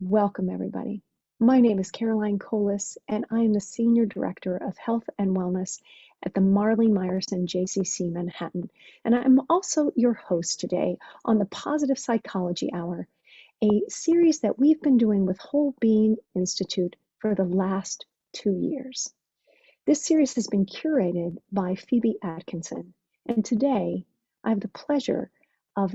Welcome, everybody. My name is Caroline Colas, and I am the Senior Director of Health and Wellness at the Marley Meyerson JCC Manhattan. And I'm also your host today on the Positive Psychology Hour, a series that we've been doing with Whole Being Institute for the last 2 years. This series has been curated by Phoebe Atkinson, and today I have the pleasure of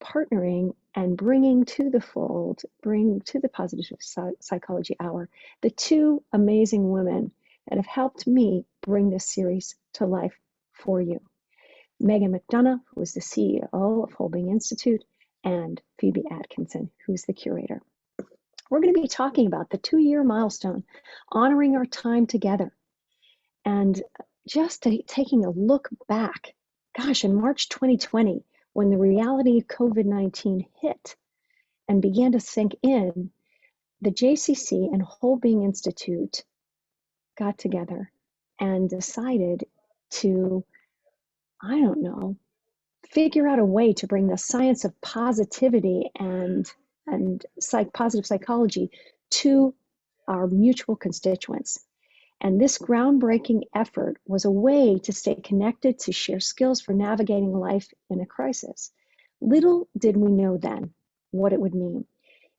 partnering and bringing to the fold, bring to the Positive Psychology Hour, the two amazing women that have helped me bring this series to life for you. Megan McDonough, who is the CEO of Whole Being Institute, and Phoebe Atkinson, who's the curator. We're going to be talking about the 2-year milestone, honoring our time together, and just taking a look back. Gosh, in March 2020, when the reality of COVID-19 hit and began to sink in, the JCC and Whole Being Institute got together and decided to, figure out a way to bring the science of positivity and positive psychology to our mutual constituents. And this groundbreaking effort was a way to stay connected, to share skills for navigating life in a crisis. Little did we know then what it would mean.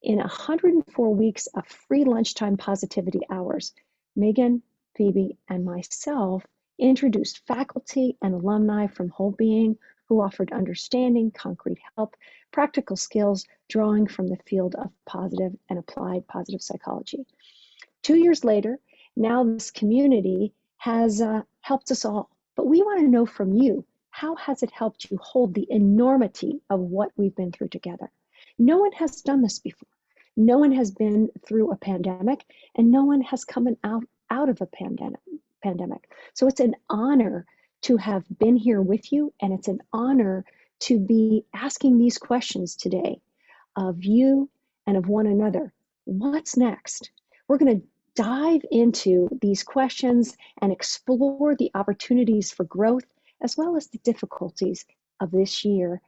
In 104 weeks of free lunchtime positivity hours, Megan, Phoebe, and myself introduced faculty and alumni from Whole Being who offered understanding, concrete help, practical skills, drawing from the field of positive and applied positive psychology. 2 years later, now this community has helped us all, but we want to know from you, how has it helped you hold the enormity of what we've been through together? No one has done this before. No one has been through a pandemic, and no one has come out of a pandemic. So it's an honor to have been here with you, and it's an honor to be asking these questions today of you and of one another. What's next? We're going to dive into these questions and explore the opportunities for growth as well as the difficulties of this year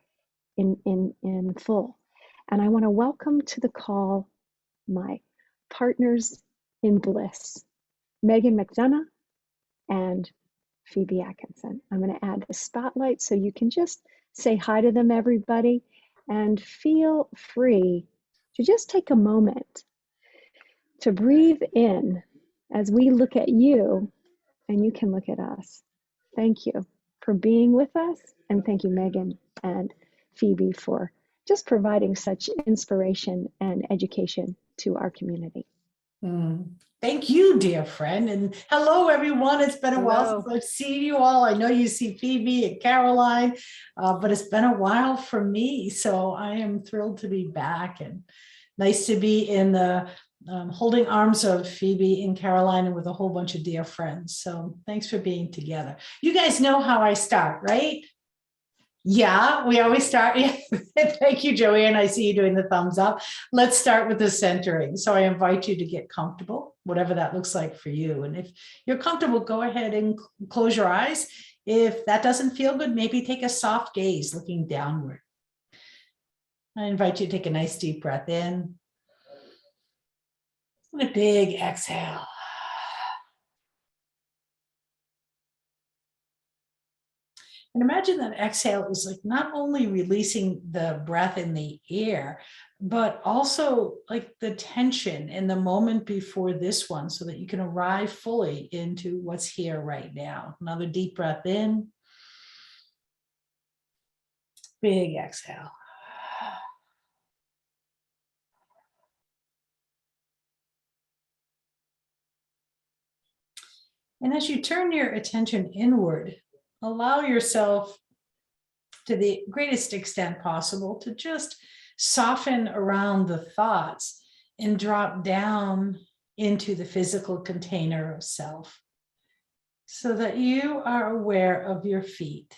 in full. And I want to welcome to the call my partners in bliss, Megan McDonough and Phoebe Atkinson. I'm going to add the spotlight so you can just say hi to them, everybody, and feel free to just take a moment to breathe in as we look at you and you can look at us. Thank you for being with us, and thank you, Megan and Phoebe, for just providing such inspiration and education to our community. Thank you, dear friend. And hello, everyone. It's been a while since I've seen you all. I know you see Phoebe and Caroline, but it's been a while for me. So I am thrilled to be back, and nice to be in the holding arms of Phoebe and Caroline and with a whole bunch of dear friends. So thanks for being together. You guys know how I start, right? Yeah, we always start. Thank you, Joanne. I see you doing the thumbs up. Let's start with the centering. So I invite you to get comfortable, whatever that looks like for you. And if you're comfortable, go ahead and close your eyes. If that doesn't feel good, maybe take a soft gaze looking downward. I invite you to take a nice deep breath in and a big exhale. And imagine that exhale is like not only releasing the breath in the air, but also like the tension in the moment before this one, so that you can arrive fully into what's here right now. Another deep breath in. Big exhale. And as you turn your attention inward, allow yourself to the greatest extent possible to just soften around the thoughts and drop down into the physical container of self, so that you are aware of your feet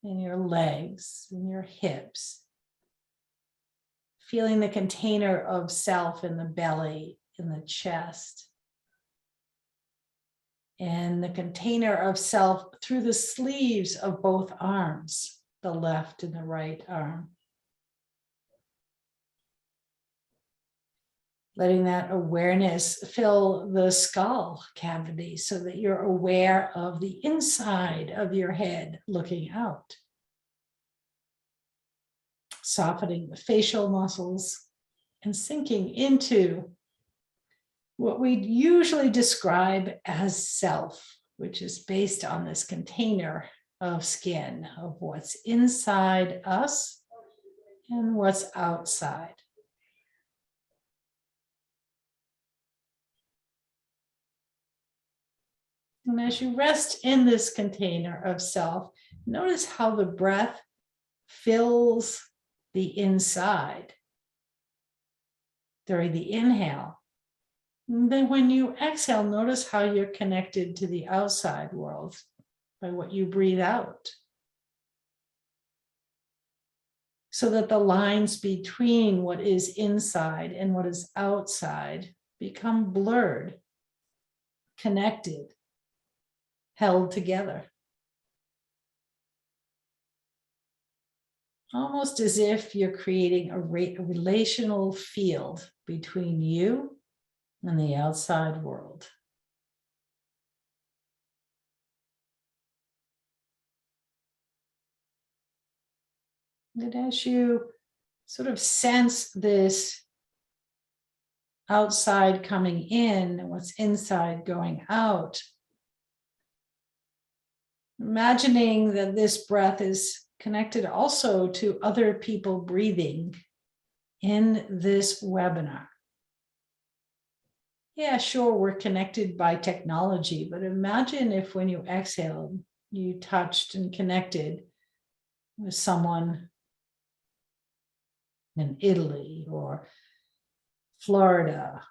and your legs and your hips, feeling the container of self in the belly, in the chest, and the container of self through the sleeves of both arms, the left and the right arm. letting that awareness fill the skull cavity so that you're aware of the inside of your head looking out. Softening the facial muscles and sinking into what we usually describe as self, which is based on this container of skin, of what's inside us and what's outside. And as you rest in this container of self, notice how the breath fills the inside during the inhale. And then when you exhale, notice how you're connected to the outside world by what you breathe out. So that the lines between what is inside and what is outside become blurred, connected, held together. Almost as if you're creating a relational field between you and the outside world. And as you sort of sense this outside coming in and what's inside going out, imagining that this breath is connected also to other people breathing in this webinar. Yeah, sure, we're connected by technology, but imagine if when you exhaled, you touched and connected with someone in Italy or Florida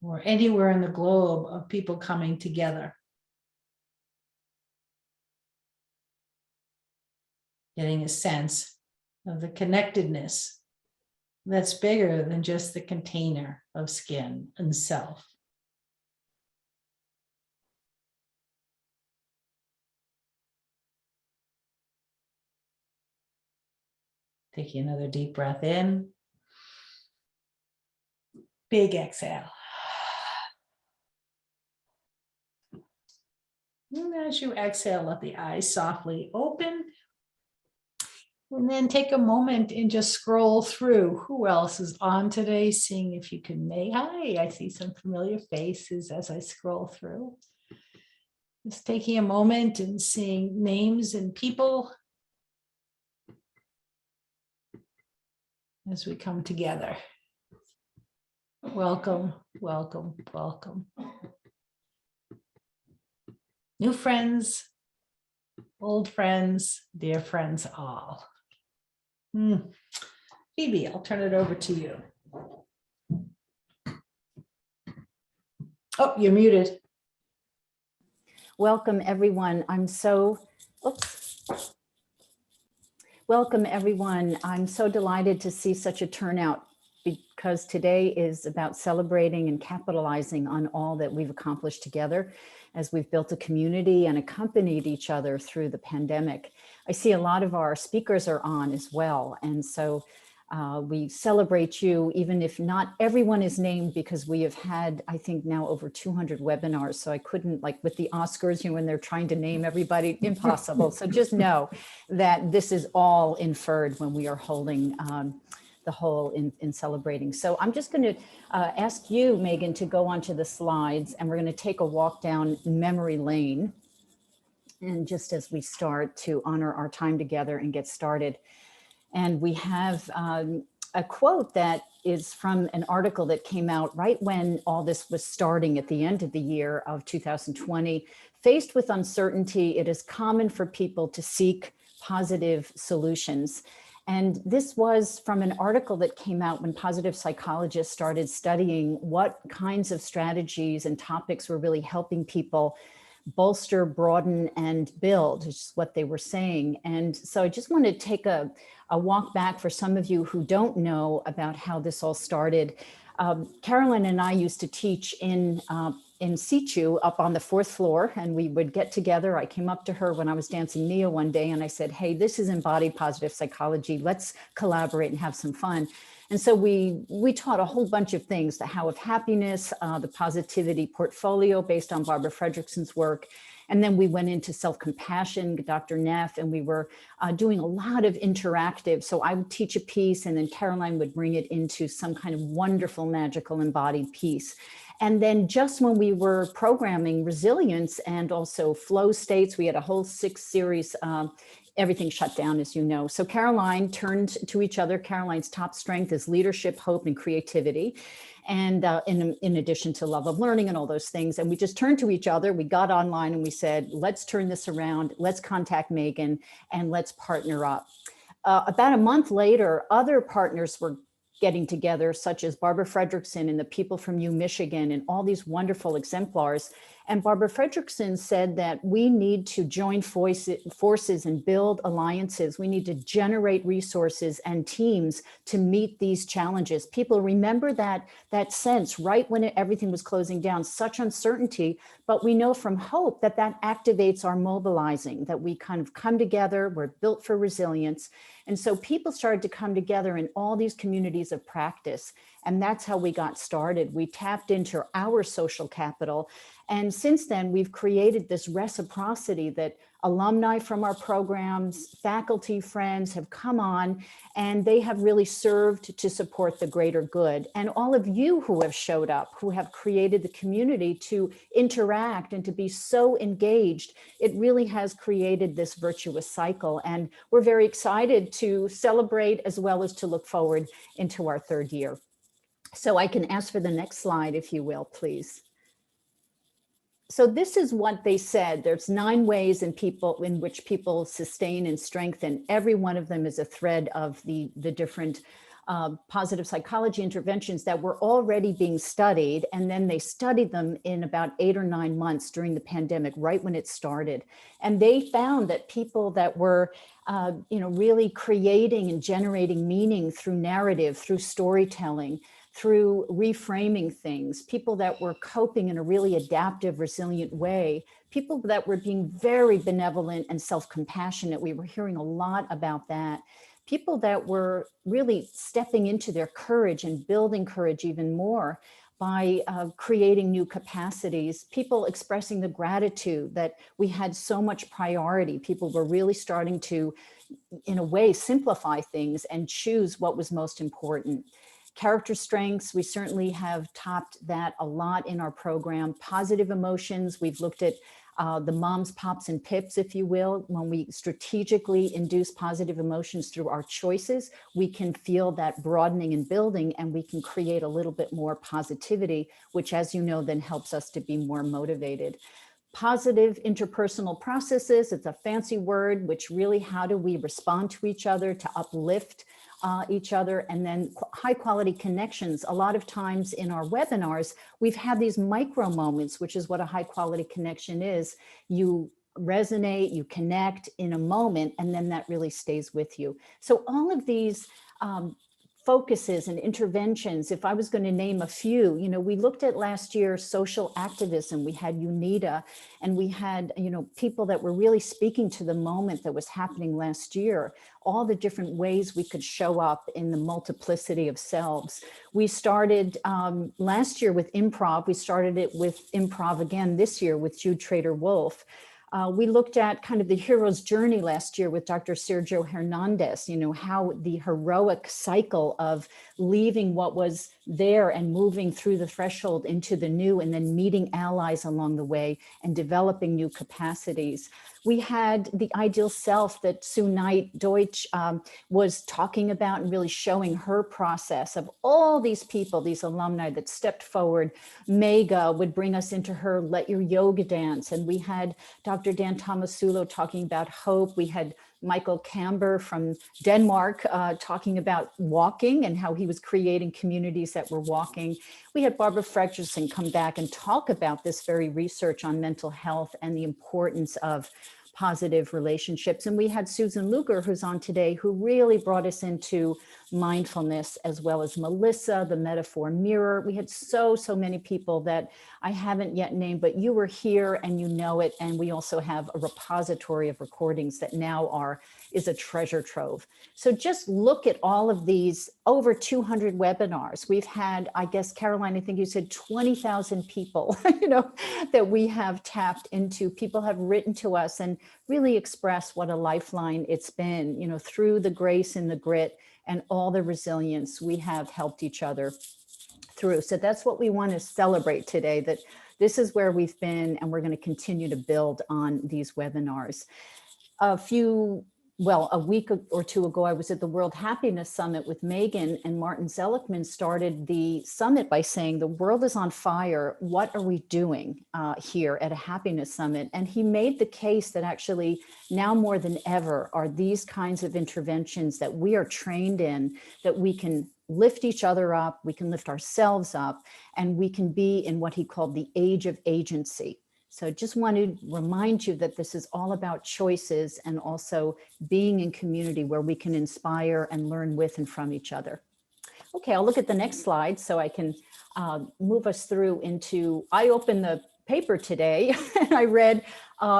or anywhere in the globe of people coming together. Getting a sense of the connectedness that's bigger than just the container of skin and self. Taking another deep breath in. Big exhale. And as you exhale, let the eyes softly open. And then take a moment and just scroll through who else is on today, seeing if you can make, hi, I see some familiar faces as I scroll through. Just taking a moment and seeing names and people as we come together. Welcome, welcome, welcome. New friends, old friends, dear friends all. Phoebe, I'll turn it over to you. Oh, you're muted. Welcome, everyone. Welcome, everyone. I'm so delighted to see such a turnout because today is about celebrating and capitalizing on all that we've accomplished together as we've built a community and accompanied each other through the pandemic. I see a lot of our speakers are on as well. And so we celebrate you, even if not everyone is named, because we have had, I think now over 200 webinars. So I couldn't, like with the Oscars, when they're trying to name everybody, impossible. So just know that this is all inferred when we are holding the whole in celebrating. So I'm just going to ask you, Megan, to go onto the slides, and we're going to take a walk down memory lane. And just as we start to honor our time together and get started. And we have a quote that is from an article that came out right when all this was starting at the end of the year of 2020. Faced with uncertainty, it is common for people to seek positive solutions. And this was from an article that came out when positive psychologists started studying what kinds of strategies and topics were really helping people bolster, broaden, and build, which is what they were saying. And so I just want to take a walk back for some of you who don't know about how this all started. Carolyn and I used to teach in situ up on the 4th floor, and we would get together. I came up to her when I was dancing Nia one day and I said, hey, this is embodied positive psychology. Let's collaborate and have some fun. And so we taught a whole bunch of things, the How of Happiness, the Positivity Portfolio based on Barbara Fredrickson's work. And then we went into self-compassion, Dr. Neff, and we were doing a lot of interactive. So I would teach a piece and then Caroline would bring it into some kind of wonderful, magical embodied piece. And then just when we were programming resilience and also flow states, we had a whole 6 series, everything shut down, as you know. So Caroline turned to each other. Caroline's top strength is leadership, hope, and creativity. And in addition to love of learning and all those things. And we just turned to each other. We got online and we said, let's turn this around. Let's contact Megan and let's partner up. About a month later, other partners were getting together, such as Barbara Fredrickson and the people from U Michigan and all these wonderful exemplars. And Barbara Fredrickson said that we need to join forces and build alliances. We need to generate resources and teams to meet these challenges. People remember that sense right when everything was closing down, such uncertainty, but we know from hope that activates our mobilizing, that we kind of come together, we're built for resilience. And so people started to come together in all these communities of practice. And that's how we got started. We tapped into our social capital. And since then, we've created this reciprocity that alumni from our programs, faculty, friends have come on, and they have really served to support the greater good. And all of you who have showed up, who have created the community to interact and to be so engaged, it really has created this virtuous cycle. And we're very excited to celebrate as well as to look forward into our 3rd year. So I can ask for the next slide, if you will, please. So this is what they said. There's 9 ways in which people sustain and strengthen. Every one of them is a thread of the different positive psychology interventions that were already being studied. And then they studied them in about 8 or 9 months during the pandemic, right when it started. And they found that people that were really creating and generating meaning through narrative, through storytelling, through reframing things, people that were coping in a really adaptive, resilient way, people that were being very benevolent and self-compassionate. We were hearing a lot about that. People that were really stepping into their courage and building courage even more by creating new capacities, people expressing the gratitude that we had so much priority. People were really starting to, in a way, simplify things and choose what was most important. Character strengths, we certainly have topped that a lot in our program. Positive emotions, we've looked at the moms, pops, and pips, if you will. When we strategically induce positive emotions through our choices, we can feel that broadening and building, and we can create a little bit more positivity, which, as you know, then helps us to be more motivated. Positive interpersonal processes, it's a fancy word, which really, how do we respond to each other to uplift each other? And then high quality connections. A lot of times in our webinars, we've had these micro moments, which is what a high quality connection is. You resonate, you connect in a moment, and then that really stays with you. So all of these focuses and interventions, if I was going to name a few, we looked at last year social activism. We had UNITA, and we had, people that were really speaking to the moment that was happening last year, all the different ways we could show up in the multiplicity of selves. We started last year with improv. We started it with improv again this year with Jude Trader-Wolf. We looked at kind of the hero's journey last year with Dr. Sergio Hernandez, how the heroic cycle of leaving what was there and moving through the threshold into the new, and then meeting allies along the way and developing new capacities. We had the ideal self that Sue Knight Deutsch was talking about and really showing her process of all these people, these alumni that stepped forward. Mega would bring us into her Let Your Yoga Dance. And we had Dr. Dan Tomasulo talking about hope. We had Michael Camber from Denmark talking about walking and how he was creating communities that were walking. We had Barbara Fredrickson come back and talk about this very research on mental health and the importance of positive relationships. And we had Susan Luger, who's on today, who really brought us into mindfulness, as well as Melissa, the metaphor mirror. We had so many people that I haven't yet named, but you were here and you know it. And we also have a repository of recordings that now is a treasure trove. So just look at all of these over 200 webinars. We've had, I guess, Caroline, I think you said 20,000 people, that we have tapped into. People have written to us and really expressed what a lifeline it's been, through the grace and the grit and all the resilience we have helped each other through. So that's what we want to celebrate today, that this is where we've been, and we're going to continue to build on these webinars. A week or two ago, I was at the World Happiness Summit with Megan, and Martin Seligman started the summit by saying, the world is on fire. What are we doing here at a happiness summit? And he made the case that actually now more than ever are these kinds of interventions that we are trained in, that we can lift each other up, we can lift ourselves up, and we can be in what he called the age of agency. So just want to remind you that this is all about choices and also being in community where we can inspire and learn with and from each other. Okay, I'll look at the next slide so I can move us through into, I opened the paper today and I read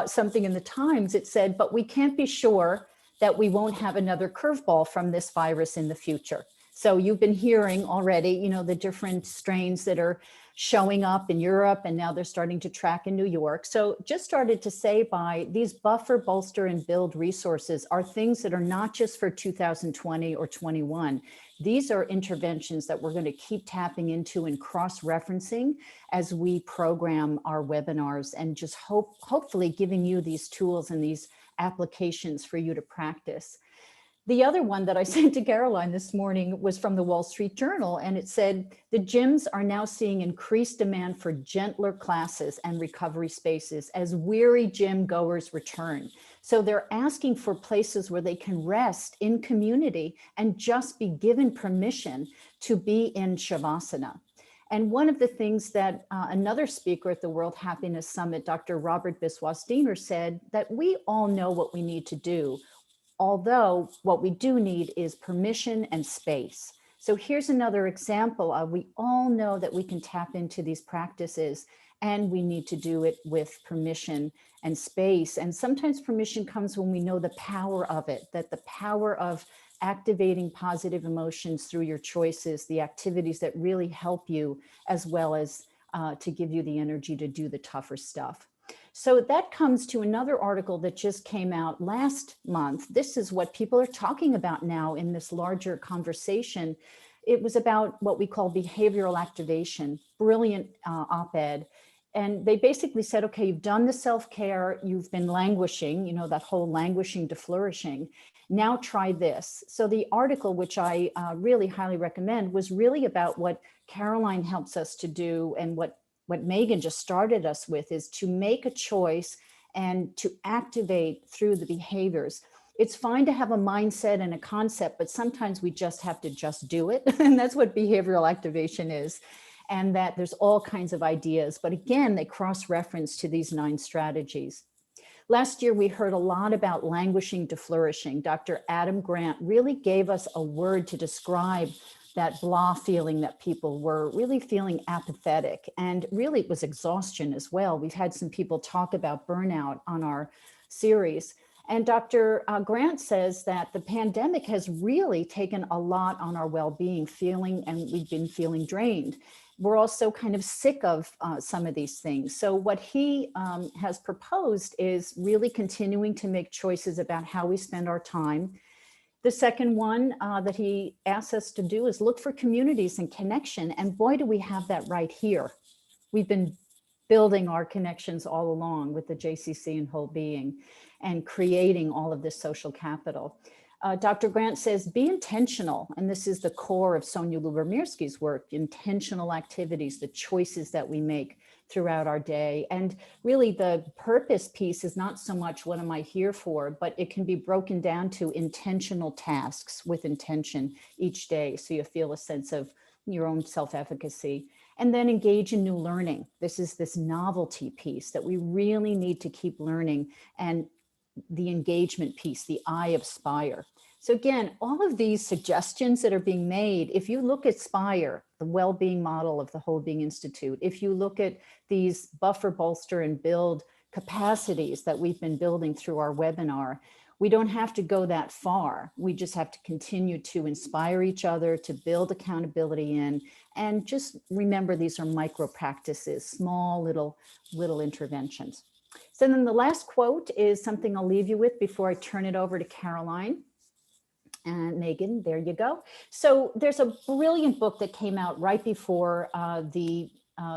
something in the Times. It said, but we can't be sure that we won't have another curveball from this virus in the future. So you've been hearing already, the different strains that are showing up in Europe, and now they're starting to track in New York. So just started to say by these buffer, bolster, and build resources are things that are not just for 2020 or 21. These are interventions that we're going to keep tapping into and cross-referencing as we program our webinars, and just hopefully giving you these tools and these applications for you to practice. The other one that I sent to Caroline this morning was from the Wall Street Journal, and it said, the gyms are now seeing increased demand for gentler classes and recovery spaces as weary gym goers return. So they're asking for places where they can rest in community and just be given permission to be in Shavasana. And one of the things that another speaker at the World Happiness Summit, Dr. Robert Biswas-Diener, said, that we all know what we need to do. Although what we do need is permission and space. So here's another example of, we all know that we can tap into these practices, and we need to do it with permission and space. And sometimes permission comes when we know the power of it, that the power of activating positive emotions through your choices, the activities that really help you, as well as to give you the energy to do the tougher stuff. So that comes to another article that just came out last month. This is what people are talking about now in this larger conversation. It was about what we call behavioral activation, brilliant op-ed. And they basically said, okay, you've done the self-care, you've been languishing, that whole languishing to flourishing. Now try this. So the article, which I really highly recommend, was really about what Caroline helps us to do, and what Megan just started us with, is to make a choice and to activate through the behaviors. It's fine to have a mindset and a concept, but sometimes we just have to just do it. And that's what behavioral activation is. And that there's all kinds of ideas, but again, they cross-reference to these 9 strategies. Last year, we heard a lot about languishing to flourishing. Dr. Adam Grant really gave us a word to describe that blah feeling that people were really feeling, apathetic, and really it was exhaustion as well. We've had some people talk about burnout on our series. And Dr. Grant says that the pandemic has really taken a lot on our well-being, and we've been feeling drained. We're also kind of sick of some of these things. So what he has proposed is really continuing to make choices about how we spend our time. The second one that he asks us to do is look for communities and connection. And boy, do we have that right here. We've been building our connections all along with the JCC and Whole Being, and creating all of this social capital. Dr. Grant says, be intentional. And this is the core of Sonia Lubomirsky's work, intentional activities, the choices that we make throughout our day. And really the purpose piece is not so much what am I here for, but it can be broken down to intentional tasks with intention each day. So you feel a sense of your own self-efficacy. And then engage in new learning. This is this novelty piece that we really need to keep learning, and the engagement piece, the I of Spire. So again, all of these suggestions that are being made, if you look at SPIRE, the well-being model of the Whole Being Institute, if you look at these buffer, bolster, and build capacities that we've been building through our webinar, we don't have to go that far. We just have to continue to inspire each other, to build accountability in, and just remember these are micro practices, small little interventions. So then the last quote is something I'll leave you with before I turn it over to Caroline. And Megan, there you go. So there's a brilliant book that came out right before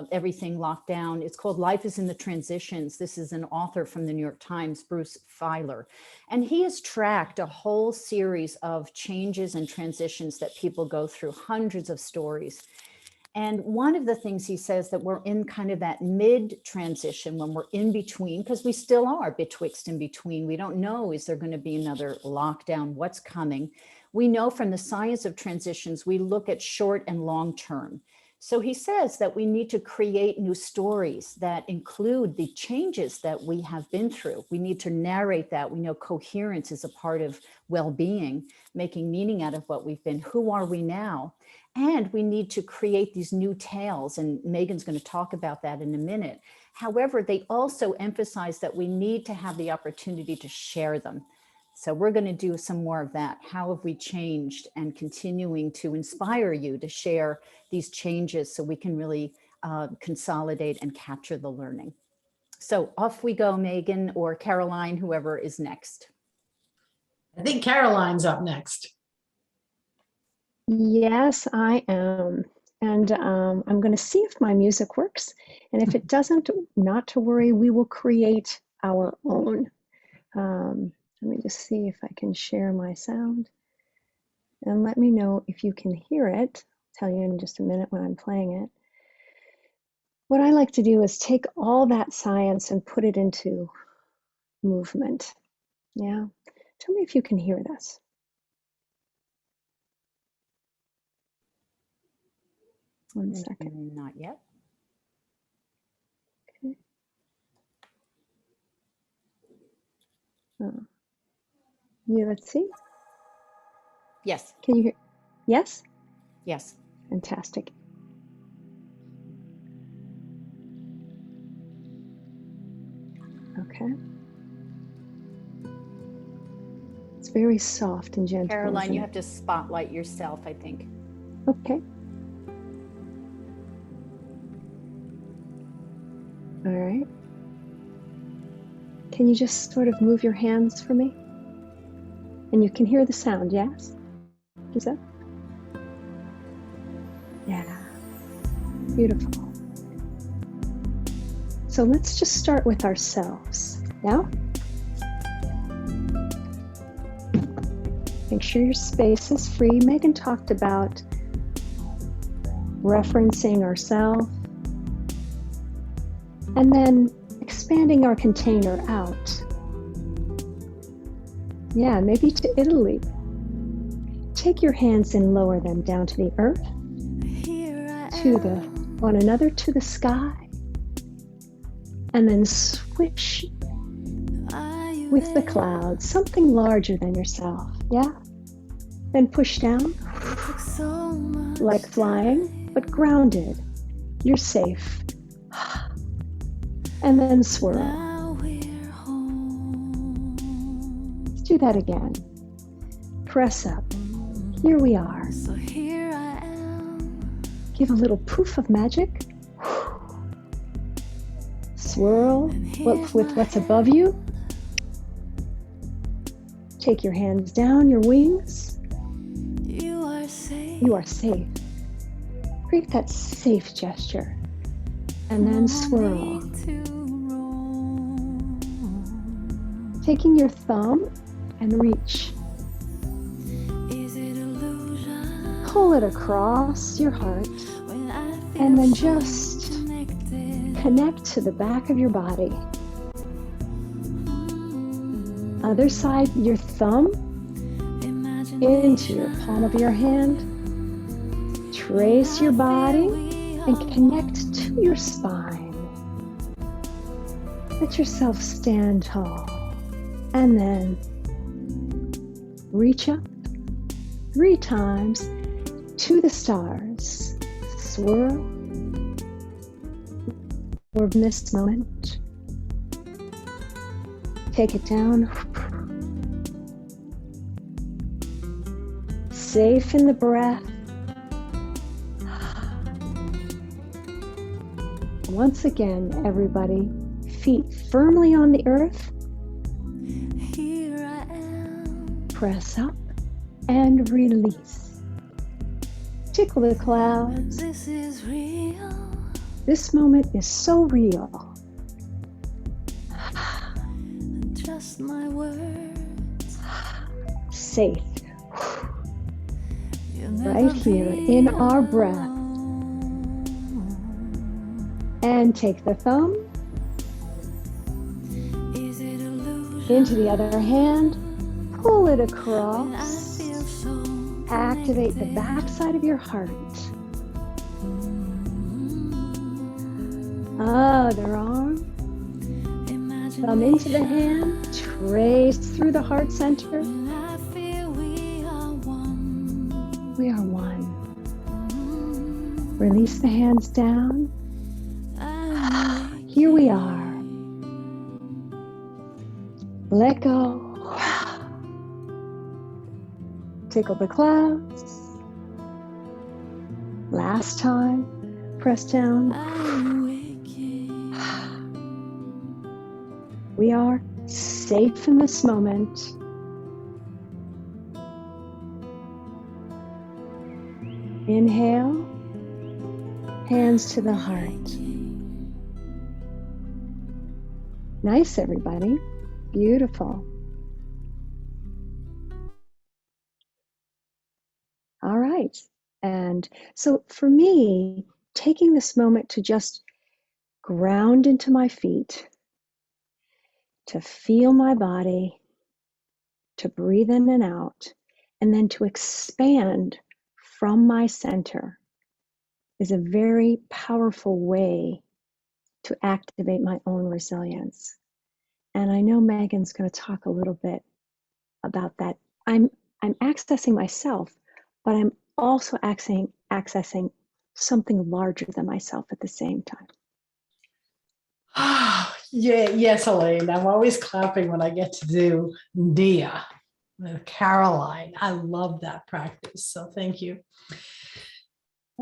everything locked down. It's called Life is in the Transitions. This is an author from the New York Times, Bruce Feiler. And he has tracked a whole series of changes and transitions that people go through, hundreds of stories. And one of the things he says that we're in kind of that mid transition when we're in between, because we still are betwixt and between. We don't know, is there going to be another lockdown? What's coming? We know from the science of transitions, we look at short and long term. So he says that we need to create new stories that include the changes that we have been through. We need to narrate that. We know coherence is a part of well-being, making meaning out of what we've been. Who are we now? And we need to create these new tales, and Megan's going to talk about that in a minute. However, they also emphasize that we need to have the opportunity to share them. So we're going to do some more of that. How have we changed, and continuing to inspire you to share these changes so we can really consolidate and capture the learning. So off we go, Megan or Caroline, whoever is next. I think Caroline's up next. Yes, I am. And I'm going to see if my music works. And if it doesn't, not to worry, we will create our own. Let me just see if I can share my sound. And let me know if you can hear it. I'll tell you in just a minute when I'm playing it. What I like to do is take all that science and put it into movement. Yeah. Tell me if you can hear this. One second. Not yet. Okay. Yeah, let's see. Yes. Can you hear? Yes? Yes. Fantastic. Okay. It's very soft and gentle. Caroline, you have to spotlight yourself, I think. Okay. All right. Can you just sort of move your hands for me? And you can hear the sound, yes? Is that? Yeah. Beautiful. So let's just start with ourselves. Yeah? Make sure your space is free. Megan talked about referencing ourselves and then expanding our container out. Yeah, maybe to Italy. Take your hands and lower them down to the earth, to one another, to the sky, and then swish with the clouds, something larger than yourself. Yeah? Then push down, like flying, but grounded. You're safe. And then swirl. Let's do that again. Press up. Here we are. Give a little poof of magic. Swirl with what's above you. Take your hands down, your wings. You are safe. Create that safe gesture. And then swirl. Taking your thumb and reach. Pull it across your heart. And then just connect to the back of your body. Other side, your thumb into your palm of your hand. Trace your body and connect to your spine. Let yourself stand tall. And then reach up 3 times to the stars. Swirl for this moment. Take it down. Safe in the breath. Once again, everybody, feet firmly on the earth. Here I am. Press up and release. Tickle the clouds. This is real. This moment is so real. Just my words. Safe. You'll never Right here be in our breath. alone. And take the thumb Is it illusion? into the other hand. Pull it When I across. feel so Activate the connected. backside of your heart. Other arm. Thumb into the hand. Trace through the heart center. When I feel we are one. We are one. Release the hands down. Here we are. Let go. Tickle the clouds. Last time. Press down. I'm waking. We are safe in this moment. Inhale. Hands to the heart. Nice, everybody. Beautiful. All right. And so for me, taking this moment to just ground into my feet, to feel my body, to breathe in and out, and then to expand from my center is a very powerful way to activate my own resilience. And I know Megan's going to talk a little bit about that. I'm accessing myself, but I'm also accessing something larger than myself at the same time. Yeah, yes, Elaine. I'm always clapping when I get to do Dia with Caroline. I love that practice. So thank you.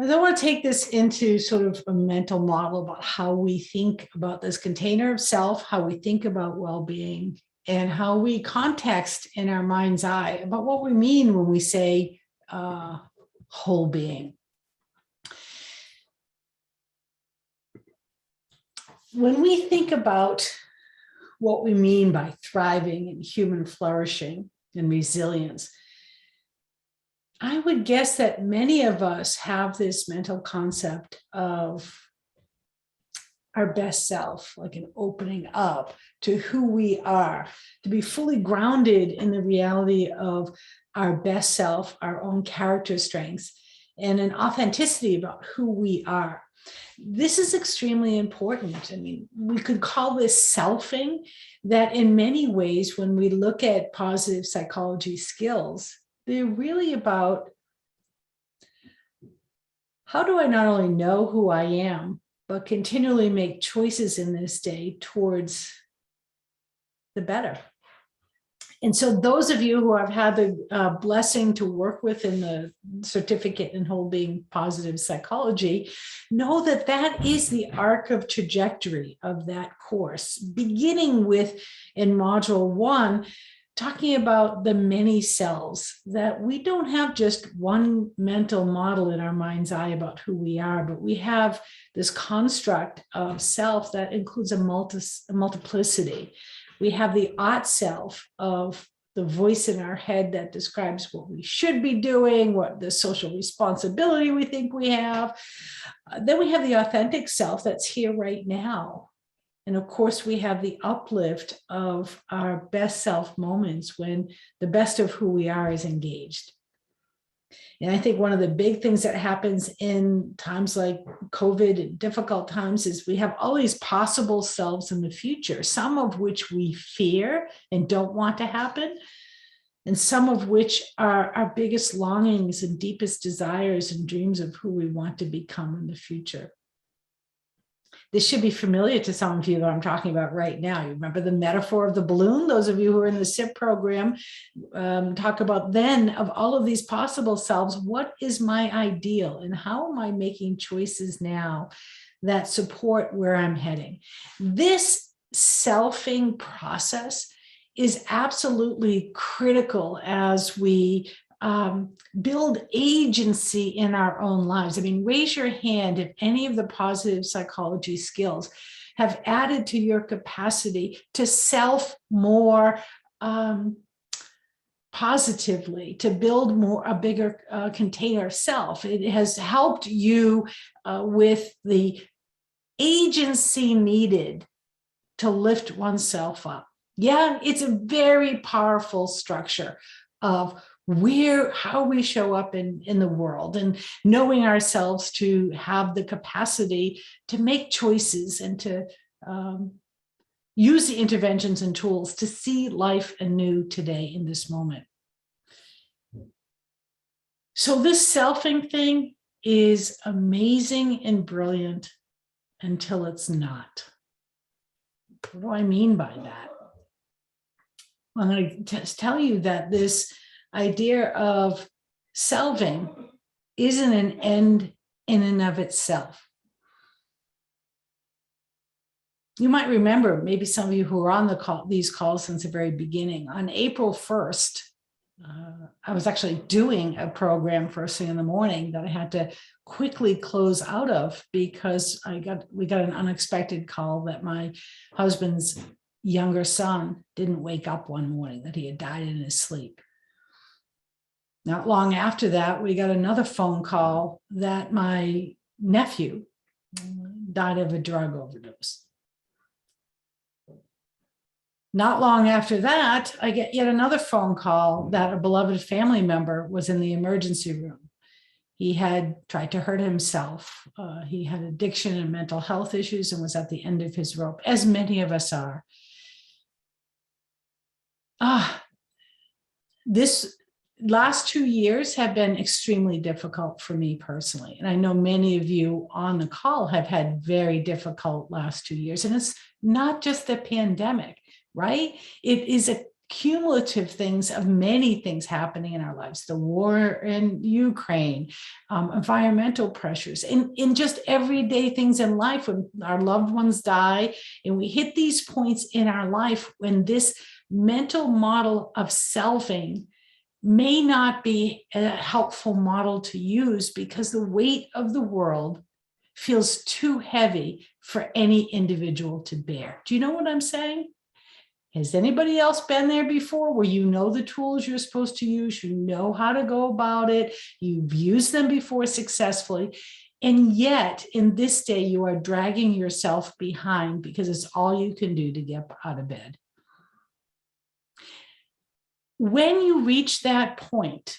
I don't want to take this into sort of a mental model about how we think about this container of self, how we think about well-being, and how we context in our mind's eye about what we mean when we say whole being. When we think about what we mean by thriving and human flourishing and resilience, I would guess that many of us have this mental concept of our best self, like an opening up to who we are, to be fully grounded in the reality of our best self, our own character strengths, and an authenticity about who we are. This is extremely important. I mean, we could call this selfing, that in many ways, when we look at positive psychology skills, they're really about how do I not only know who I am, but continually make choices in this day towards the better. And so those of you who have had the blessing to work with in the certificate in whole being positive psychology know that that is the arc of trajectory of that course, beginning with in module 1, talking about the many selves, that we don't have just one mental model in our mind's eye about who we are, but we have this construct of self that includes a multiplicity. We have the ought self of the voice in our head that describes what we should be doing, what the social responsibility we think we have. Then we have the authentic self that's here right now. And of course, we have the uplift of our best self moments when the best of who we are is engaged. And I think one of the big things that happens in times like COVID and difficult times is we have all these possible selves in the future, some of which we fear and don't want to happen. and some of which are our biggest longings and deepest desires and dreams of who we want to become in the future. This should be familiar to some of you that I'm talking about right now. You remember the metaphor of the balloon? Those of you who are in the SIP program talk about then of all of these possible selves, what is my ideal and how am I making choices now that support where I'm heading? This selfing process is absolutely critical as we build agency in our own lives. I mean, raise your hand if any of the positive psychology skills have added to your capacity to self more positively, to build more a bigger container of self. It has helped you with the agency needed to lift oneself up. Yeah, it's a very powerful structure of how we show up in the world, and knowing ourselves to have the capacity to make choices and to use the interventions and tools to see life anew today in this moment. So this selfing thing is amazing and brilliant until it's not. What do I mean by that? I'm going to tell you that this idea of selving isn't an end in and of itself. You might remember, maybe some of you who are on these calls since the very beginning, on April 1st, I was actually doing a program first thing in the morning that I had to quickly close out of because we got an unexpected call that my husband's younger son didn't wake up one morning, that he had died in his sleep. Not long after that, we got another phone call that my nephew died of a drug overdose. Not long after that, I get yet another phone call that a beloved family member was in the emergency room. He had tried to hurt himself. He had addiction and mental health issues and was at the end of his rope, as many of us are. This last 2 years have been extremely difficult for me personally. And I know many of you on the call have had very difficult last 2 years. And it's not just the pandemic, right? It is a cumulative things of many things happening in our lives. The war in Ukraine, environmental pressures, in just everyday things in life when our loved ones die. And we hit these points in our life when this mental model of selfing may not be a helpful model to use because the weight of the world feels too heavy for any individual to bear. Do you know what I'm saying? Has anybody else been there before where you know the tools you're supposed to use, you know how to go about it, you've used them before successfully, and yet in this day you are dragging yourself behind because it's all you can do to get out of bed? When you reach that point,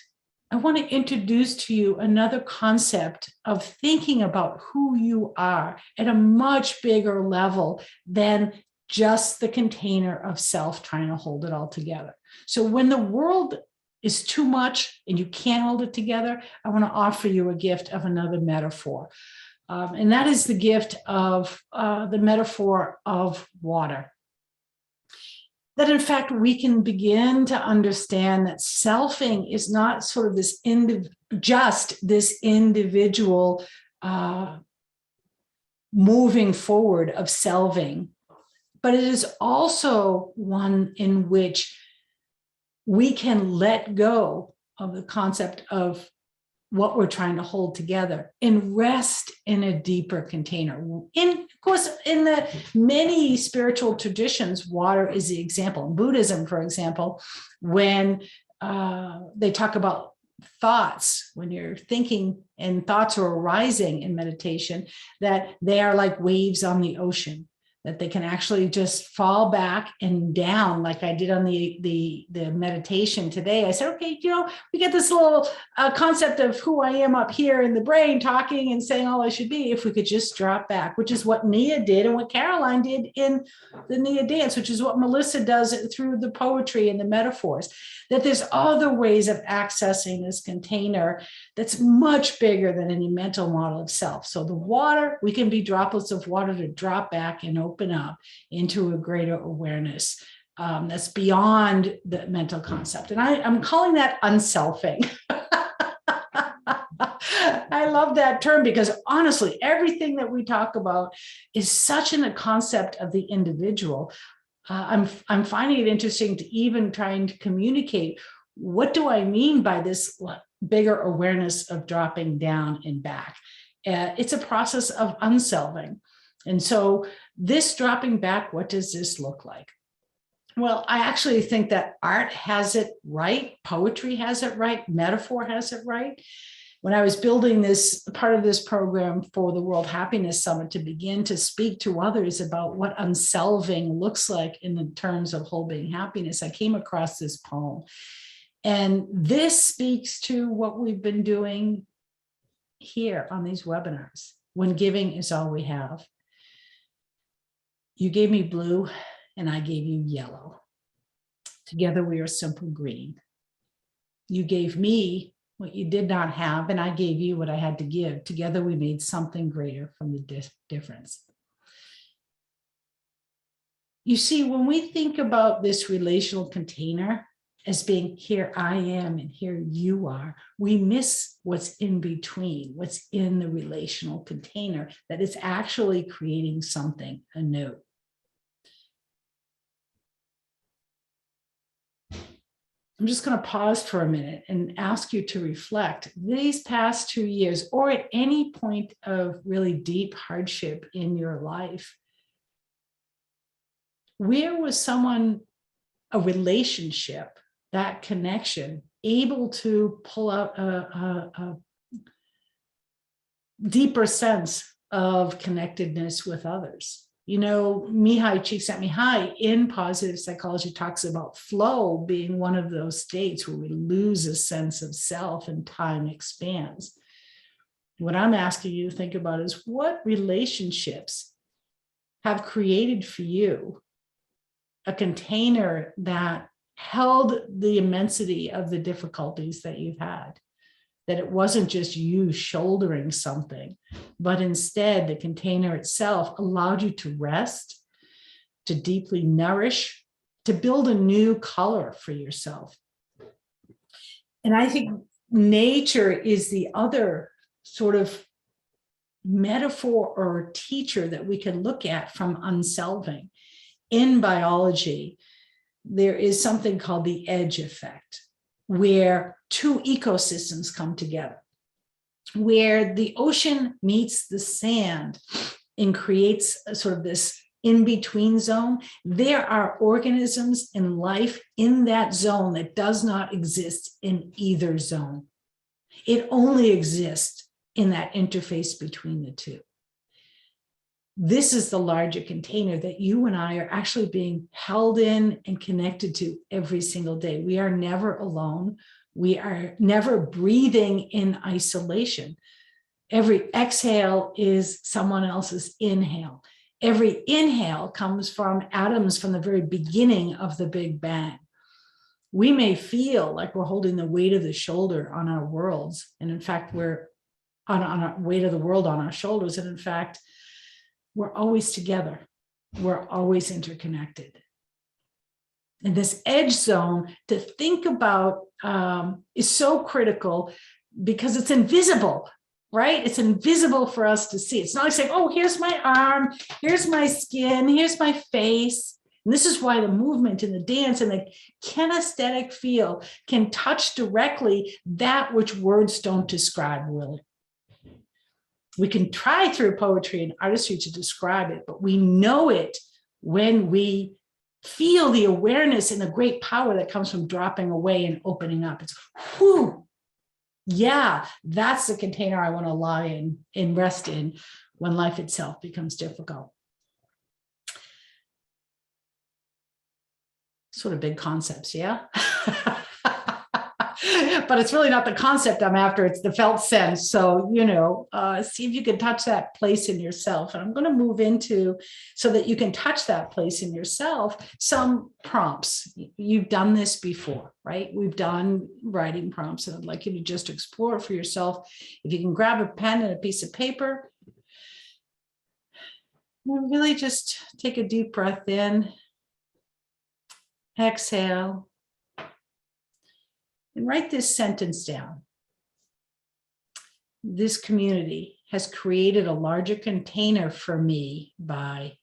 I want to introduce to you another concept of thinking about who you are at a much bigger level than just the container of self trying to hold it all together. So when the world is too much and you can't hold it together, I want to offer you a gift of another metaphor. And that is the gift of the metaphor of water. That in fact, we can begin to understand that selfing is not sort of this just this individual moving forward of selving, but it is also one in which we can let go of the concept of what we're trying to hold together and rest in a deeper container. Of course, in the many spiritual traditions, water is the example. In Buddhism, for example, when they talk about thoughts, when you're thinking and thoughts are arising in meditation, that they are like waves on the ocean. that they can actually just fall back and down, like I did on the meditation today. I said, okay, we get this little concept of who I am up here in the brain, talking and saying all I should be. If we could just drop back, which is what Nia did and what Caroline did in the Nia dance, which is what Melissa does through the poetry and the metaphors, that there's other ways of accessing this container that's much bigger than any mental model of self. So the water, we can be droplets of water to drop back and open up into a greater awareness that's beyond the mental concept. And I'm calling that unselfing. I love that term because honestly, everything that we talk about is such a concept of the individual. I'm finding it interesting to even trying to communicate, what do I mean by this bigger awareness of dropping down and back? It's a process of unselving. And so this dropping back, what does this look like? Well, I actually think that art has it right. Poetry has it right. Metaphor has it right. When I was building this part of this program for the World Happiness Summit to begin to speak to others about what unselving looks like in the terms of whole being happiness, I came across this poem. And this speaks to what we've been doing here on these webinars, when giving is all we have. You gave me blue and I gave you yellow. Together we are simple green. You gave me what you did not have, and I gave you what I had to give. Together we made something greater from the difference. You see, when we think about this relational container as being here I am and here you are, we miss what's in between, what's in the relational container that is actually creating something anew. I'm just going to pause for a minute and ask you to reflect these past 2 years, or at any point of really deep hardship in your life. Where was someone, a relationship, that connection, able to pull out a deeper sense of connectedness with others? You know, Mihai Csikszentmihalyi in positive psychology talks about flow being one of those states where we lose a sense of self and time expands. What I'm asking you to think about is, what relationships have created for you a container that held the immensity of the difficulties that you've had? That it wasn't just you shouldering something, but instead the container itself allowed you to rest, to deeply nourish, to build a new color for yourself. And I think nature is the other sort of metaphor or teacher that we can look at from unselving. In biology, there is something called the edge effect, where two ecosystems come together, where the ocean meets the sand and creates a sort of this in-between zone. There are organisms and life in that zone that does not exist in either zone. It only exists in that interface between the two. This is the larger container that you and I are actually being held in and connected to every single day. We are never alone. We are never breathing in isolation. Every exhale is someone else's inhale. Every inhale comes from atoms from the very beginning of the Big Bang. We may feel like we're holding the weight of the shoulder on our worlds. And in fact, we're on our weight of the world on our shoulders. And in fact, we're always together. We're always interconnected. And this edge zone to think about is so critical because it's invisible, right? It's invisible for us to see. It's not like saying, oh, here's my arm, here's my skin, here's my face. And this is why the movement and the dance and the kinesthetic feel can touch directly that which words don't describe, really. We can try through poetry and artistry to describe it, but we know it when we feel the awareness and the great power that comes from dropping away and opening up. It's, whew, yeah, that's the container I want to lie in and rest in when life itself becomes difficult. Sort of big concepts, yeah? But it's really not the concept I'm after, it's the felt sense. So, see if you can touch that place in yourself. And I'm going to move into, so that you can touch that place in yourself, some prompts. You've done this before, right? We've done writing prompts, and I'd like you to just explore it for yourself. If you can grab a pen and a piece of paper, and really just take a deep breath in, exhale, and write this sentence down. This community has created a larger container for me by ...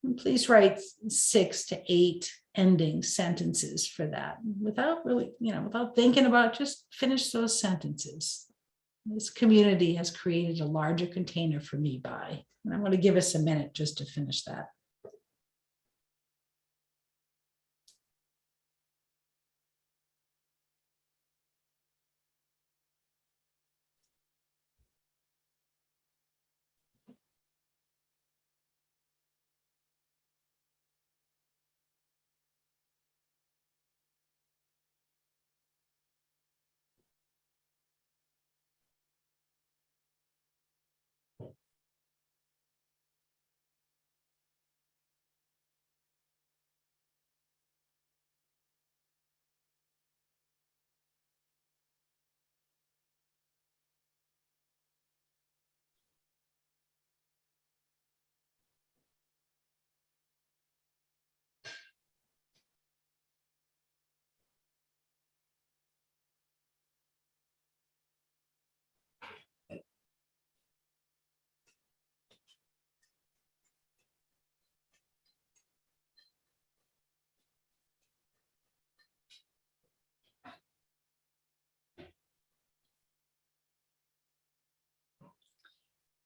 And please write 6 to 8 ending sentences for that without really, without thinking about it, just finish those sentences. This community has created a larger container for me by, and I'm going to give us a minute just to finish that.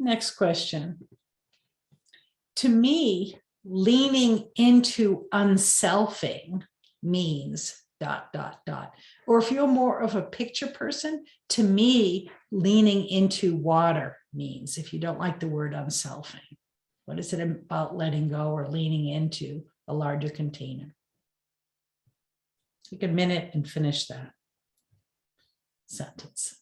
Next question. To me, leaning into unselfing means ... Or if you're more of a picture person, to me, leaning into water means, if you don't like the word unselfing, what is it about letting go or leaning into a larger container? Take a minute and finish that sentence.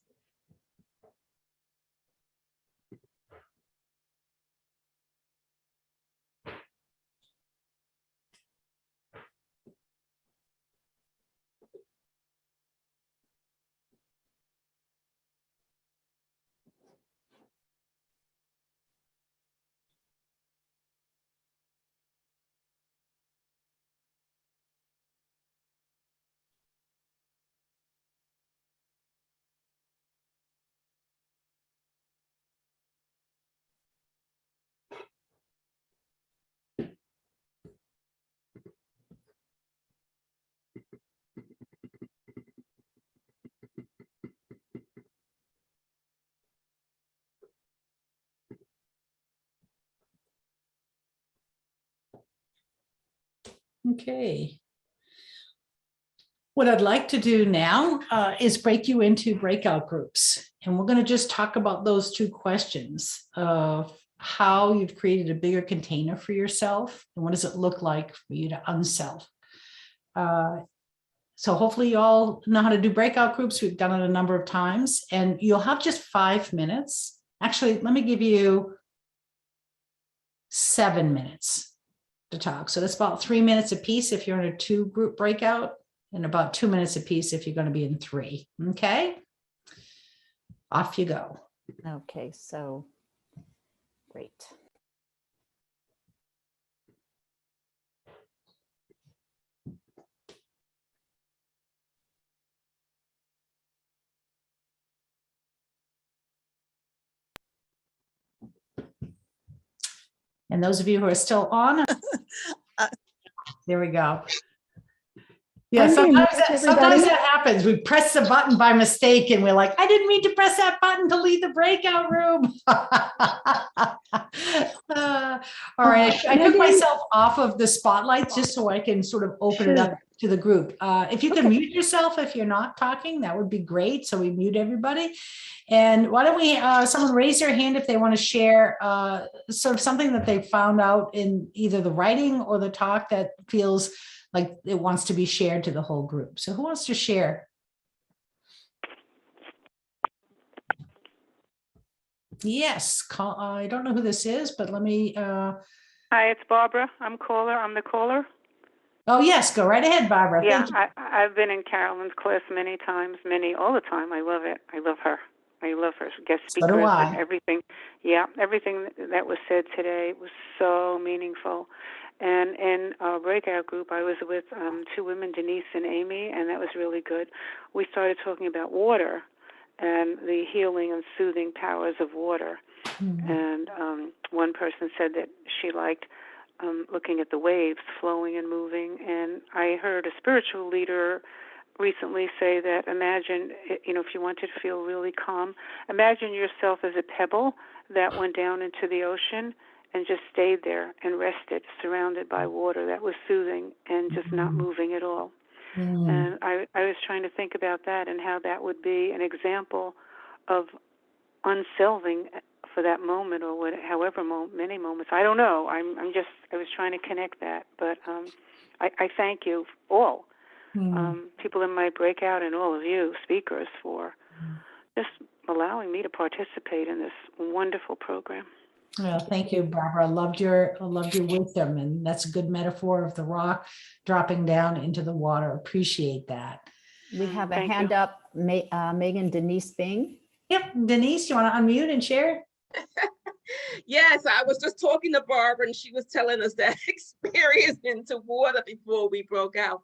Okay. What I'd like to do now is break you into breakout groups. And we're going to just talk about those 2 questions of how you've created a bigger container for yourself and what does it look like for you to unself. So hopefully you all know how to do breakout groups. We've done it a number of times, and you'll have just 5 minutes. Actually, let me give you 7 minutes to talk. So that's about 3 minutes a piece if you're in a 2-group breakout, and about 2 minutes a piece if you're going to be in 3. Okay. Off you go. Okay, so great. And those of you who are still on, there we go. Yeah, Monday sometimes night, sometimes everybody. that happens. We press the button by mistake and we're like, I didn't mean to press that button to leave the breakout room. All right, I took Monday, myself off of the spotlight just so I can sort of open it up sure. to the group. If you can Okay. mute yourself if you're not talking, that would be great. So we mute everybody. And why don't we, someone raise their hand if they want to share sort of something that they found out in either the writing or the talk that feels like it wants to be shared to the whole group. So who wants to share? Yes, I don't know who this is, but let me. Hi, it's Barbara. I'm the caller. Oh, yes, go right ahead, Barbara. Yeah, Thank you. I've been in Carolyn's class many times, all the time. I love it. I love her. I love her guest So do speakers I. and everything. Yeah, everything that was said today was so meaningful. And in our breakout group, I was with two women, Denise and Amy, and that was really good. We started talking about water and the healing and soothing powers of water. Mhm. And one person said that she liked looking at the waves flowing and moving. And I heard a spiritual leader recently say that imagine, if you wanted to feel really calm, imagine yourself as a pebble that went down into the ocean and just stayed there and rested, surrounded by water that was soothing and just not moving at all. And I was trying to think about that and how that would be an example of unselving for that moment or however many moments. I don't know. I was trying to connect that. But I thank you all, people in my breakout and all of you speakers for just allowing me to participate in this wonderful program. Well, thank you, Barbara. I loved your wisdom, and that's a good metaphor of the rock dropping down into the water. Appreciate that. We have a Thank hand you. up, Megan Denise Bing. Yep, Denise, you want to unmute and share? Yes, I was just talking to Barbara and she was telling us that experience into water before we broke out.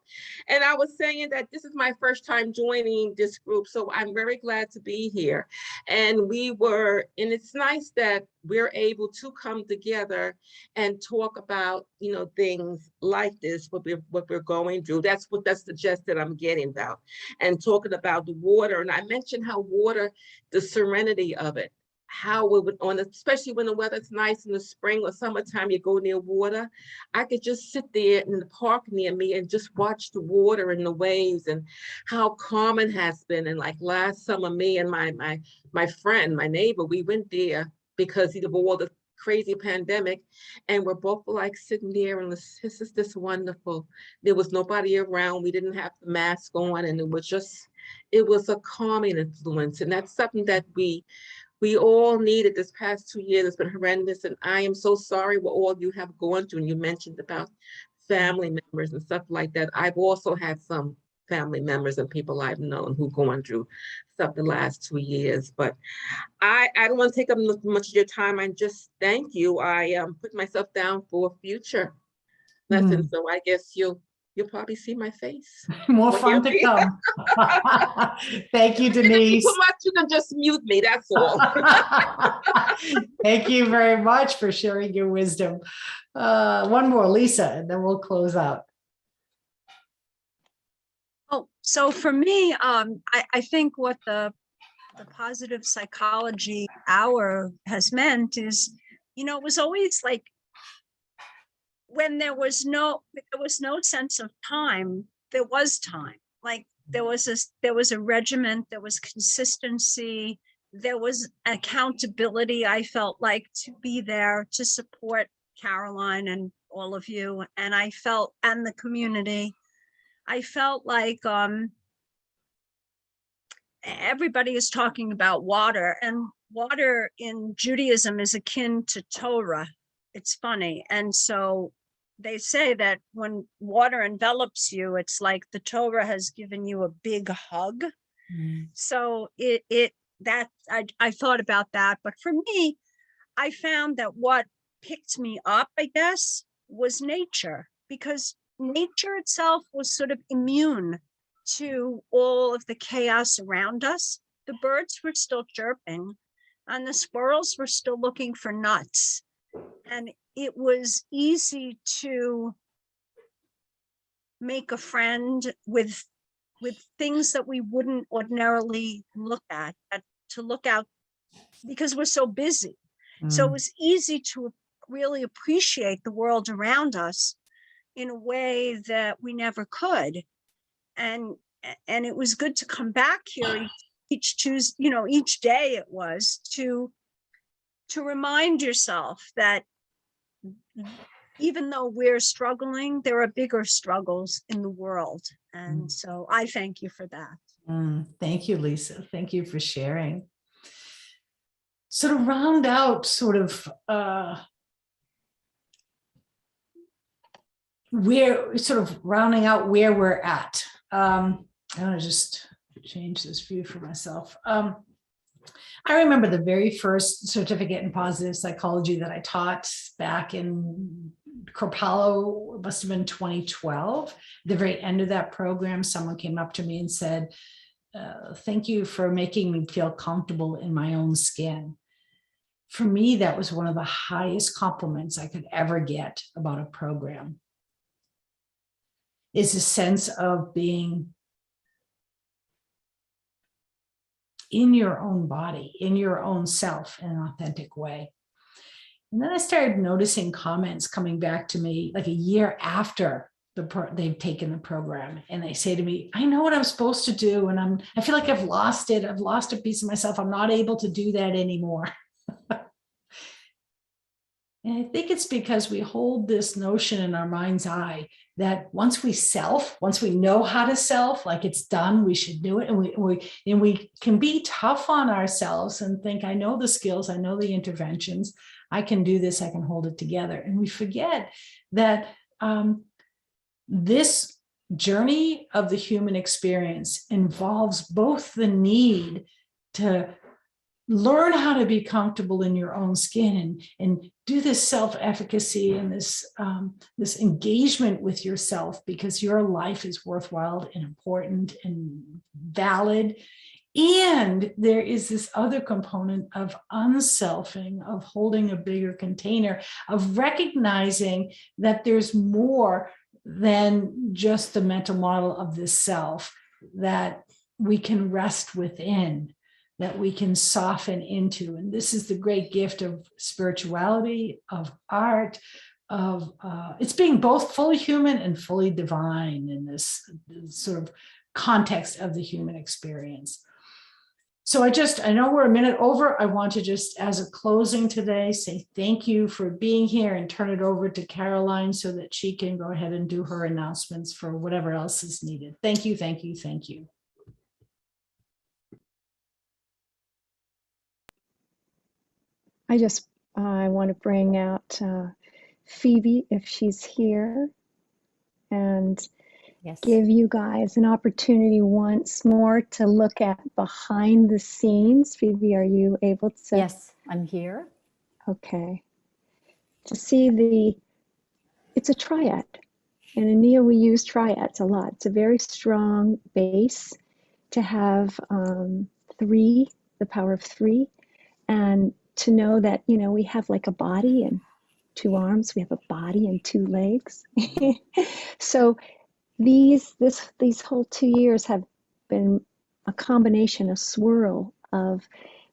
And I was saying that this is my first time joining this group, so I'm very glad to be here. And it's nice that we're able to come together and talk about, things like this, what we're going through. That's the gist that I'm getting about. And talking about the water. And I mentioned how water, the serenity of it, how we would especially when the weather's nice in the spring or summertime, you go near water. I could just sit there in the park near me and just watch the water and the waves and how calm it has been. And like last summer, me and my friend, my neighbor, we went there because of all the crazy pandemic, and we're both like sitting there and this is just wonderful. There was nobody around. We didn't have the mask on, and it was a calming influence. And that's something that we all needed this past 2 years. It's been horrendous. And I am so sorry what all you have gone through. And you mentioned about family members and stuff like that. I've also had some family members and people I've known who've gone through stuff the last 2 years. But I don't want to take up much of your time. I just thank you. I put myself down for a future lesson. So I guess you'll probably see my face. More fun to come. Thank you, Denise. Too much, you can just mute me. That's all. Thank you very much for sharing your wisdom. One more, Lisa, and then we'll close out. Oh, so for me, I think what the positive psychology hour has meant is, it was always like when there was no sense of time, there was time. Like there was a regiment, there was consistency, there was accountability. I felt like to be there to support Caroline and all of you, and and the community. I felt like everybody is talking about water, and water in Judaism is akin to Torah. It's funny. And so they say that when water envelops you, it's like the Torah has given you a big hug. So I thought about that. But for me, I found that what picked me up, I guess, was nature, because nature itself was sort of immune to all of the chaos around us. The birds were still chirping and the squirrels were still looking for nuts. And it was easy to make a friend with things that we wouldn't ordinarily look at, to look out because we're so busy. So it was easy to really appreciate the world around us in a way that we never could. And it was good to come back here each day it was to remind yourself that even though we're struggling, there are bigger struggles in the world. And so I thank you for that. Thank you, Lisa. Thank you for sharing. So to round out sort of rounding out where we're at. I'm going to just change this view for myself. I remember the very first certificate in positive psychology that I taught back in Corpalo, it must have been 2012. At the very end of that program, someone came up to me and said, thank you for making me feel comfortable in my own skin. For me, that was one of the highest compliments I could ever get about a program. Is a sense of being in your own body, in your own self in an authentic way. And then I started noticing comments coming back to me like a year after they've taken the program. And they say to me, I know what I'm supposed to do. And I feel like I've lost it. I've lost a piece of myself. I'm not able to do that anymore. And I think it's because we hold this notion in our mind's eye that once we know how to self, like it's done, we should do it. And we can be tough on ourselves and think, I know the skills, I know the interventions, I can do this, I can hold it together. And we forget that this journey of the human experience involves both the need to learn how to be comfortable in your own skin and do this self-efficacy and this engagement with yourself, because your life is worthwhile and important and valid. And there is this other component of unselfing, of holding a bigger container, of recognizing that there's more than just the mental model of this self that we can rest within, that we can soften into. And this is the great gift of spirituality, of art, of it's being both fully human and fully divine in this sort of context of the human experience. So I know we're a minute over. I want to just, as a closing today, say thank you for being here and turn it over to Caroline so that she can go ahead and do her announcements for whatever else is needed. Thank you, thank you, thank you. I want to bring out Phoebe, if she's here, and Yes. give you guys an opportunity once more to look at behind the scenes. Phoebe, are you able to? Yes, I'm here. Okay. To see it's a triad. And in NEO, we use triads a lot. It's a very strong base to have three, the power of three, and to know that, we have like a body and two arms, we have a body and two legs. So these whole 2 years have been a combination, a swirl of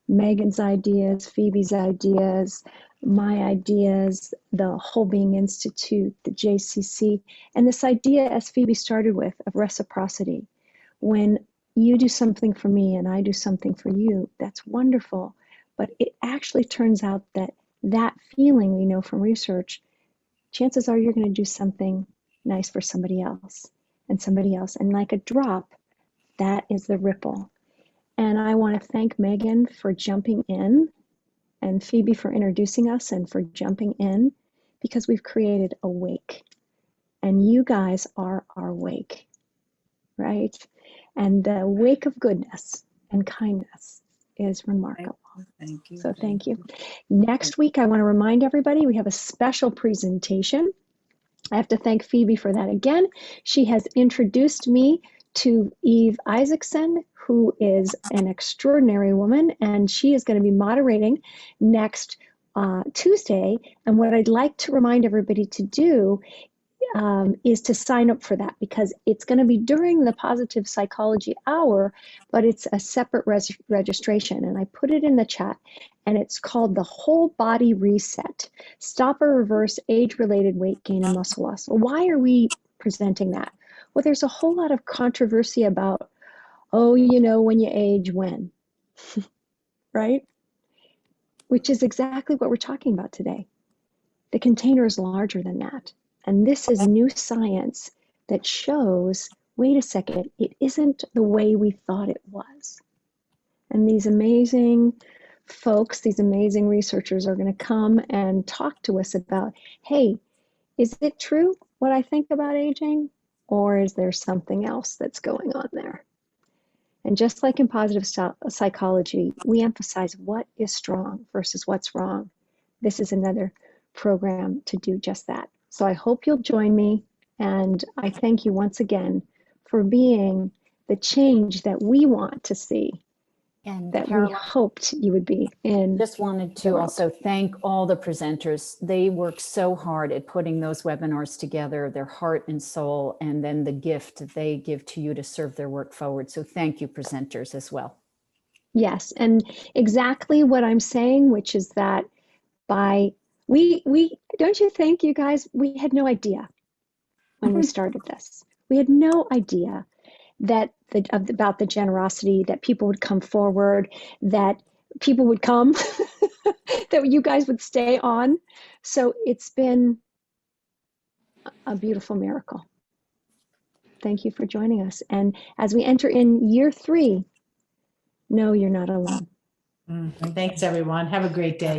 Megan's ideas, Phoebe's ideas, my ideas, the Whole Being Institute, the JCC, and this idea, as Phoebe started with, of reciprocity. When you do something for me and I do something for you, that's wonderful. But it actually turns out that feeling, we know from research, chances are you're going to do something nice for somebody else and somebody else. And like a drop, that is the ripple. And I want to thank Megan for jumping in and Phoebe for introducing us and for jumping in, because we've created a wake. And you guys are our wake, right? And the wake of goodness and kindness is remarkable. Thank you. So thank you. Next week, I want to remind everybody we have a special presentation. I have to thank Phoebe for that again. She has introduced me to Eve Isaacson, who is an extraordinary woman, and she is going to be moderating next Tuesday. And what I'd like to remind everybody to do is to sign up for that, because it's going to be during the positive psychology hour, but it's a separate registration. And I put it in the chat, and it's called the Whole Body Reset: Stop or Reverse Age-Related Weight Gain and Muscle Loss. Well, why are we presenting that? Well, there's a whole lot of controversy about, oh, you know, when you age, when, right? Which is exactly what we're talking about today. The container is larger than that. And this is new science that shows, wait a second, it isn't the way we thought it was. And these amazing folks, these amazing researchers are going to come and talk to us about, hey, is it true what I think about aging? Or is there something else that's going on there? And just like in positive psychology, we emphasize what is strong versus what's wrong. This is another program to do just that. So I hope you'll join me, and I thank you once again for being the change that we want to see, And that Caroline, we hoped you would be in. just wanted the to world. also thank all the presenters. They work so hard at putting those webinars together, their heart and soul, and then the gift they give to you to serve their work forward. So thank you, presenters, as well. Yes, and exactly what I'm saying, which is that we don't you think, you guys, we had no idea when we started this. We had no idea that about the generosity, that people would come forward, that people would come, that you guys would stay on. So it's been a beautiful miracle. Thank you for joining us. And as we enter in year 3, no, you're not alone. Thanks, everyone. Have a great day.